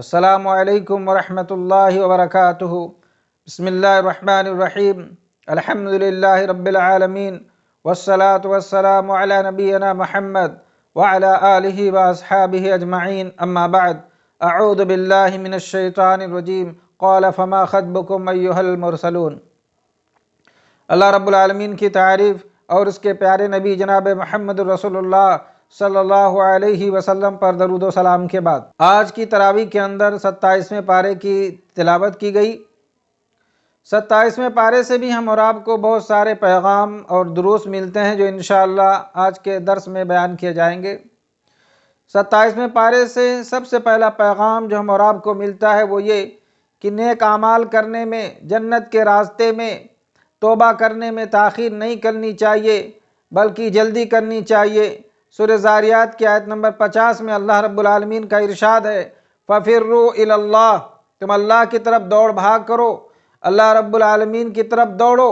السلام علیکم ورحمۃ اللہ وبرکاتہ۔ بسم اللہ الرحمن الرحیم۔ الحمدللہ رب العالمین والصلاة والسلام علی نبینا محمد وعلی آلہ واصحابہ اجمعین، اما بعد۔ اعوذ باللہ من الشیطان الرجیم۔ قال فما خطبکم ایھا المرسلون۔ اللہ رب العالمین کی تعریف اور اس کے پیارے نبی جناب محمد رسول اللہ صلی اللہ علیہ وسلم پر درود و سلام کے بعد، آج کی تراویح کے اندر 27ویں پارے کی تلاوت کی گئی۔ 27ویں پارے سے بھی ہم اور آپ کو بہت سارے پیغام اور دروس ملتے ہیں جو انشاءاللہ آج کے درس میں بیان کیے جائیں گے۔ 27ویں پارے سے سب سے پہلا پیغام جو ہم اور آپ کو ملتا ہے وہ یہ کہ نیک اعمال کرنے میں، جنت کے راستے میں توبہ کرنے میں تاخیر نہیں کرنی چاہیے بلکہ جلدی کرنی چاہیے۔ سورہ زاریات کی آیت نمبر 50 میں اللہ رب العالمین کا ارشاد ہے، فَفِرُّوا إِلَى اللَّهِ، تم اللہ کی طرف دوڑ بھاگ کرو، اللہ رب العالمین کی طرف دوڑو۔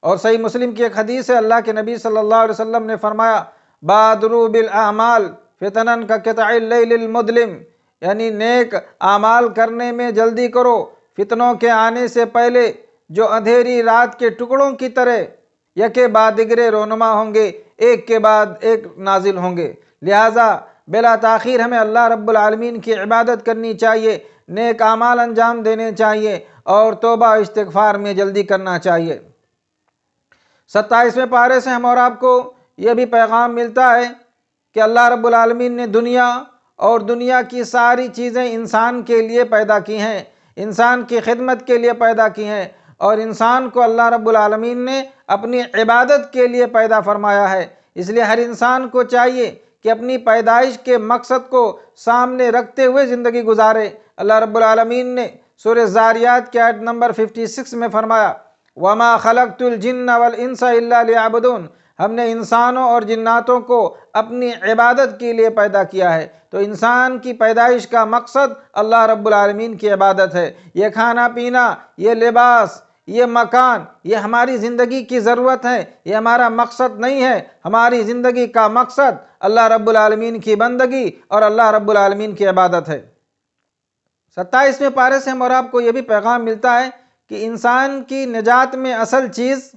اور صحیح مسلم کی ایک حدیث ہے، اللہ کے نبی صلی اللہ علیہ وسلم نے فرمایا، بادروا بالاعمال فتنن کقطع اللیل المظلم، یعنی نیک اعمال کرنے میں جلدی کرو، فتنوں کے آنے سے پہلے جو اندھیری رات کے ٹکڑوں کی طرح یکے بعد دیگرے رونما ہوں گے، ایک کے بعد ایک نازل ہوں گے۔ لہٰذا بلا تاخیر ہمیں اللہ رب العالمین کی عبادت کرنی چاہیے، نیک اعمال انجام دینے چاہیے اور توبہ و استغفار میں جلدی کرنا چاہیے۔ 27ویں پارے سے ہم اور آپ کو یہ بھی پیغام ملتا ہے کہ اللہ رب العالمین نے دنیا اور دنیا کی ساری چیزیں انسان کے لیے پیدا کی ہیں، انسان کی خدمت کے لیے پیدا کی ہیں، اور انسان کو اللہ رب العالمین نے اپنی عبادت کے لیے پیدا فرمایا ہے۔ اس لیے ہر انسان کو چاہیے کہ اپنی پیدائش کے مقصد کو سامنے رکھتے ہوئے زندگی گزارے۔ اللہ رب العالمین نے سورہ زاریات کی آیت نمبر 56 میں فرمایا، وَمَا خَلَقْتُ الْجِنَّ وَالْإِنسَ إِلَّا لِيَعْبُدُونَ، ہم نے انسانوں اور جناتوں کو اپنی عبادت کے لیے پیدا کیا ہے۔ تو انسان کی پیدائش کا مقصد اللہ رب العالمین کی عبادت ہے۔ یہ کھانا پینا، یہ لباس، یہ مکان، یہ ہماری زندگی کی ضرورت ہے، یہ ہمارا مقصد نہیں ہے۔ ہماری زندگی کا مقصد اللہ رب العالمین کی بندگی اور اللہ رب العالمین کی عبادت ہے۔ 27ویں پارے سے ہم اور آپ کو یہ بھی پیغام ملتا ہے کہ انسان کی نجات میں اصل چیز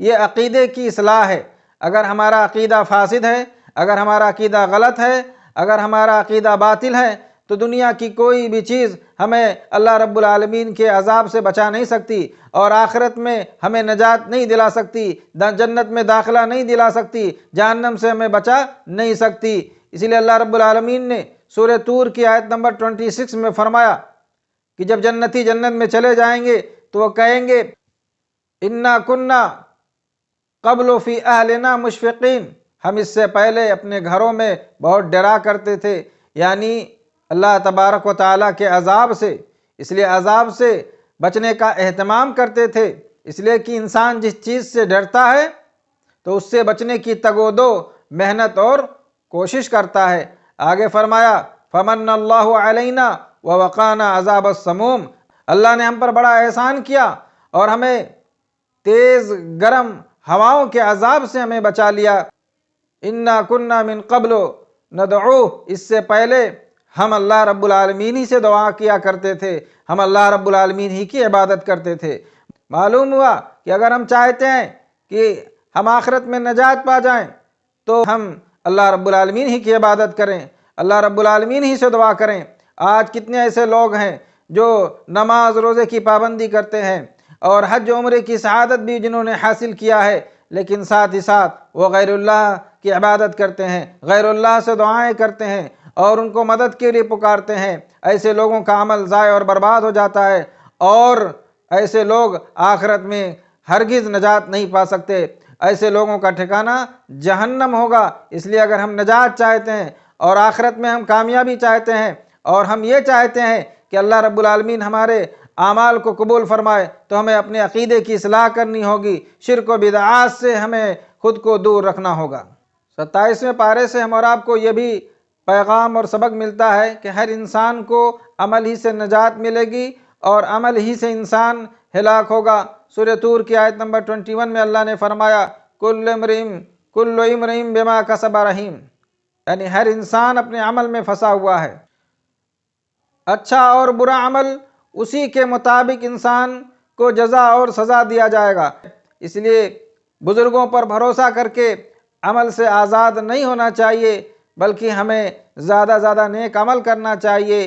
یہ عقیدے کی اصلاح ہے۔ اگر ہمارا عقیدہ فاسد ہے، اگر ہمارا عقیدہ غلط ہے، اگر ہمارا عقیدہ باطل ہے تو دنیا کی کوئی بھی چیز ہمیں اللہ رب العالمین کے عذاب سے بچا نہیں سکتی اور آخرت میں ہمیں نجات نہیں دلا سکتی، جنت میں داخلہ نہیں دلا سکتی، جہنم سے ہمیں بچا نہیں سکتی۔ اسی لیے اللہ رب العالمین نے سورہ طور کی آیت نمبر 26 میں فرمایا کہ جب جنتی جنت میں چلے جائیں گے تو وہ کہیں گے، اِنَّا كُنَّا قَبْلُ فِي أَهْلِنَا مُشْفِقِينَ، ہم اس سے پہلے اپنے گھروں میں بہت ڈرا کرتے تھے، یعنی اللہ تبارک و تعالیٰ کے عذاب سے۔ اس لیے عذاب سے بچنے کا اہتمام کرتے تھے، اس لیے کہ انسان جس چیز سے ڈرتا ہے تو اس سے بچنے کی تگ و دو، محنت اور کوشش کرتا ہے۔ آگے فرمایا، فَمَنَّ اللَّهُ عَلَيْنَا وَوَقَانَا عَذَابَ السَّمُومِ، اللہ نے ہم پر بڑا احسان کیا اور ہمیں تیز گرم ہواؤں کے عذاب سے ہمیں بچا لیا۔ اِنَّا كُنَّا مِن قَبْلُ نَدْعُوهُ، اس سے پہلے ہم اللہ رب العالمین ہی سے دعا کیا کرتے تھے، ہم اللہ رب العالمین ہی کی عبادت کرتے تھے۔ معلوم ہوا کہ اگر ہم چاہتے ہیں کہ ہم آخرت میں نجات پا جائیں تو ہم اللہ رب العالمین ہی کی عبادت کریں، اللہ رب العالمین ہی سے دعا کریں۔ آج کتنے ایسے لوگ ہیں جو نماز روزے کی پابندی کرتے ہیں اور حج عمرے کی سعادت بھی جنہوں نے حاصل کیا ہے، لیکن ساتھ ہی ساتھ وہ غیر اللہ کی عبادت کرتے ہیں، غیر اللہ سے دعائیں کرتے ہیں اور ان کو مدد کے لیے پکارتے ہیں۔ ایسے لوگوں کا عمل ضائع اور برباد ہو جاتا ہے اور ایسے لوگ آخرت میں ہرگز نجات نہیں پا سکتے۔ ایسے لوگوں کا ٹھکانہ جہنم ہوگا۔ اس لیے اگر ہم نجات چاہتے ہیں اور آخرت میں ہم کامیابی چاہتے ہیں اور ہم یہ چاہتے ہیں کہ اللہ رب العالمین ہمارے اعمال کو قبول فرمائے تو ہمیں اپنے عقیدے کی اصلاح کرنی ہوگی، شرک و بدعات سے ہمیں خود کو دور رکھنا ہوگا۔ 27ویں پارے سے ہم اور آپ کو یہ بھی پیغام اور سبق ملتا ہے کہ ہر انسان کو عمل ہی سے نجات ملے گی اور عمل ہی سے انسان ہلاک ہوگا۔ سورہ طور کی آیت نمبر 21 میں اللہ نے فرمایا، کل امرئ بما کسب رہین، یعنی ہر انسان اپنے عمل میں پھنسا ہوا ہے۔ اچھا اور برا عمل اسی کے مطابق انسان کو جزا اور سزا دیا جائے گا۔ اس لیے بزرگوں پر بھروسہ کر کے عمل سے آزاد نہیں ہونا چاہیے، بلکہ ہمیں زیادہ زیادہ نیک عمل کرنا چاہیے۔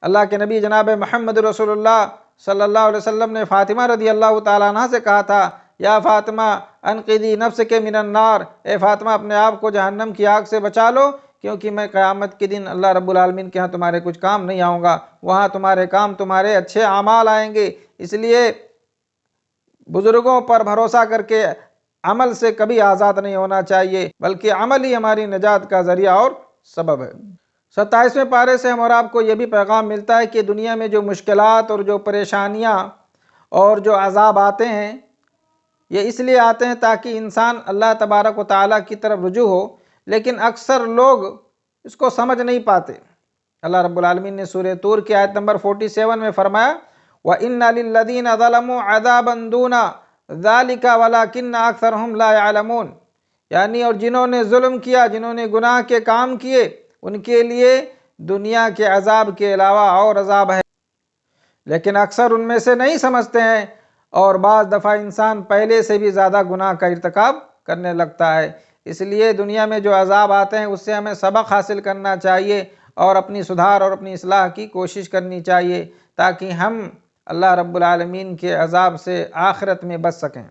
اللہ کے نبی جناب محمد رسول اللہ صلی اللہ علیہ وسلم نے فاطمہ رضی اللہ تعالیٰ عنہ سے کہا تھا، یا فاطمہ انقذی نفسک من النار، اے فاطمہ اپنے آپ کو جہنم کی آگ سے بچا لو، کیونکہ میں قیامت کے دن اللہ رب العالمین کے ہاں تمہارے کچھ کام نہیں آؤں گا، وہاں تمہارے کام تمہارے اچھے اعمال آئیں گے۔ اس لیے بزرگوں پر بھروسہ کر کے عمل سے کبھی آزاد نہیں ہونا چاہیے، بلکہ عمل ہی ہماری نجات کا ذریعہ اور سبب ہے۔ 27ویں پارے سے ہم اور آپ کو یہ بھی پیغام ملتا ہے کہ دنیا میں جو مشکلات اور جو پریشانیاں اور جو عذاب آتے ہیں، یہ اس لیے آتے ہیں تاکہ انسان اللہ تبارک و تعالیٰ کی طرف رجوع ہو، لیکن اکثر لوگ اس کو سمجھ نہیں پاتے۔ اللہ رب العالمین نے سورہ طور کی آیت نمبر 47 میں فرمایا، وَإِنَّ لِلَّذِينَ ظَلَمُوا عَذَابًا دُونَ ذَلِكَ وَلَكِنَّ أَكْثَرَهُمْ لَا يَعْلَمُونَ، یعنی اور جنہوں نے ظلم کیا، جنہوں نے گناہ کے کام کیے، ان کے لیے دنیا کے عذاب کے علاوہ اور عذاب ہے، لیکن اکثر ان میں سے نہیں سمجھتے ہیں، اور بعض دفعہ انسان پہلے سے بھی زیادہ گناہ کا ارتکاب کرنے لگتا ہے۔ اس لیے دنیا میں جو عذاب آتے ہیں اس سے ہمیں سبق حاصل کرنا چاہیے اور اپنی سدھار اور اپنی اصلاح کی کوشش کرنی چاہیے، تاکہ ہم اللہ رب العالمین کے عذاب سے آخرت میں بچ سکیں۔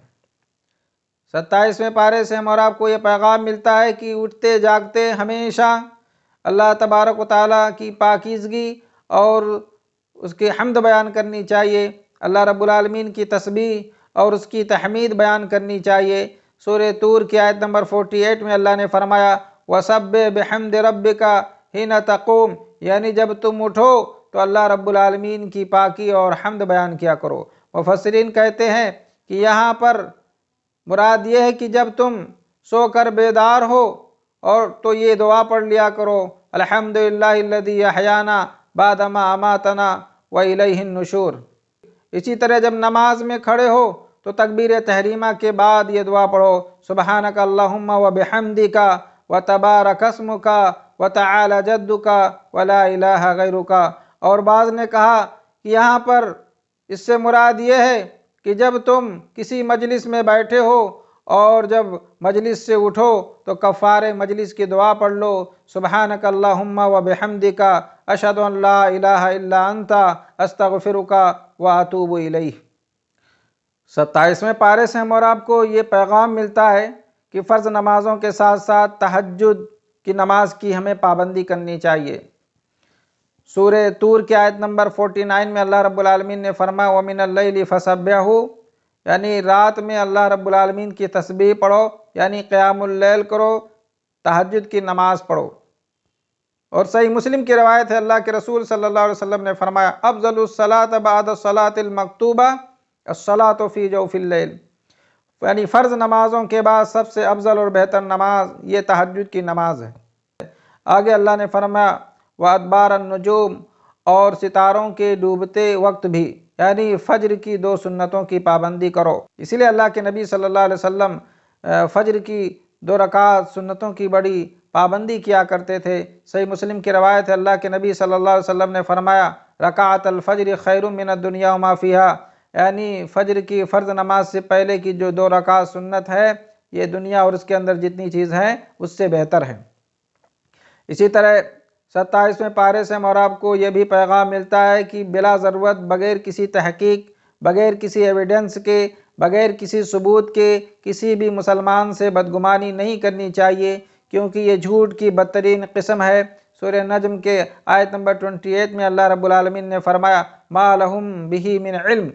27ویں پارے سے ہم اور آپ کو یہ پیغام ملتا ہے کہ اٹھتے جاگتے ہمیشہ اللہ تبارک و تعالیٰ کی پاکیزگی اور اس کی حمد بیان کرنی چاہیے، اللہ رب العالمین کی تسبیح اور اس کی تحمید بیان کرنی چاہیے۔ سورہ طور کی آیت نمبر 48 میں اللہ نے فرمایا، وَسَبِّحْ بِحَمْدِ رَبِّكَ حِينَ تَقُومُ، یعنی جب تم اٹھو تو اللہ رب العالمین کی پاکی اور حمد بیان کیا کرو۔ مفسرین کہتے ہیں کہ یہاں پر مراد یہ ہے کہ جب تم سو کر بیدار ہو اور تو یہ دعا پڑھ لیا کرو، الحمدللہ الذی احیانا بعد ما اماتنا والیہ النشور۔ اسی طرح جب نماز میں کھڑے ہو تو تکبیر تحریمہ کے بعد یہ دعا پڑھو، سبحانک اللہم وبحمدک وتبارک اسمک وتعالی جدک ولا الہ غیرک۔ اور بعض نے کہا کہ یہاں پر اس سے مراد یہ ہے کہ جب تم کسی مجلس میں بیٹھے ہو اور جب مجلس سے اٹھو تو کفارِ مجلس کی دعا پڑھ لو، سبحانک اللہم وبحمدک اشہد ان لا الہ الا انت استغفرک واتوب الیہ۔ 27ویں پارے سے ہم اور آپ کو یہ پیغام ملتا ہے کہ فرض نمازوں کے ساتھ ساتھ تہجد کی نماز کی ہمیں پابندی کرنی چاہیے۔ سورہ طور کی آیت نمبر 49 میں اللہ رب العالمین نے فرمایا، وَمِنَ اللَّيْلِ فَسَبِّحْهُ، یعنی رات میں اللہ رب العالمین کی تسبیح پڑھو، یعنی قیام اللیل کرو، تہجد کی نماز پڑھو۔ اور صحیح مسلم کی روایت ہے، اللہ کے رسول صلی اللہ علیہ وسلم نے فرمایا، افضل الصلاۃ بعد الصلاۃ المکتوبہ الصلاۃ فی جوف اللیل، یعنی فرض نمازوں کے بعد سب سے افضل اور بہتر نماز یہ تہجد کی نماز ہے۔ آگے اللہ نے فرمایا، وَأَدْبَارَ النُّجُومِ، اور ستاروں کے ڈوبتے وقت بھی، یعنی فجر کی 2 سنتوں کی پابندی کرو۔ اسی لیے اللہ کے نبی صلی اللہ علیہ وسلم فجر کی 2 رکعت سنتوں کی بڑی پابندی کیا کرتے تھے۔ صحیح مسلم کی روایت ہے، اللہ کے نبی صلی اللہ علیہ وسلم نے فرمایا، رکعت الفجر خیر من الدنیا وما فیہا، یعنی فجر کی فرض نماز سے پہلے کی جو 2 رکعت سنت ہے، یہ دنیا اور اس کے اندر جتنی چیز ہے اس سے بہتر ہے۔ اسی طرح 27ویں پارے سے ہم اور آپ کو یہ بھی پیغام ملتا ہے کہ بلا ضرورت، بغیر کسی تحقیق، بغیر کسی ایویڈنس کے، بغیر کسی ثبوت کے کسی بھی مسلمان سے بدگمانی نہیں کرنی چاہیے، کیونکہ یہ جھوٹ کی بدترین قسم ہے۔ سورہ نجم کے آیت نمبر 28 میں اللہ رب العالمین نے فرمایا، ما لہم بہ من علم،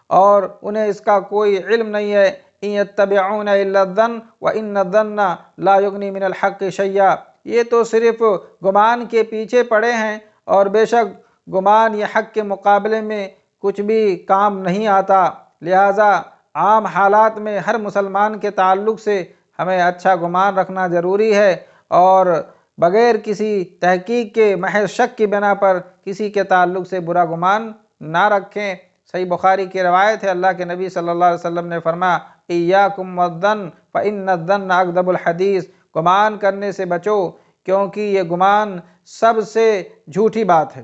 اور انہیں اس کا کوئی علم نہیں ہے، ان یتبعون الا الظن وان الظن لا یغنی من الحق شیئا، یہ تو صرف گمان کے پیچھے پڑے ہیں، اور بے شک گمان یہ حق کے مقابلے میں کچھ بھی کام نہیں آتا۔ لہٰذا عام حالات میں ہر مسلمان کے تعلق سے ہمیں اچھا گمان رکھنا ضروری ہے، اور بغیر کسی تحقیق کے محض شک کی بنا پر کسی کے تعلق سے برا گمان نہ رکھیں۔ صحیح بخاری کی روایت ہے، اللہ کے نبی صلی اللہ علیہ وسلم نے فرمایا، ایاکم والظن فإن الظن اکذب الحدیث، گمان کرنے سے بچو، کیونکہ یہ گمان سب سے جھوٹی بات ہے۔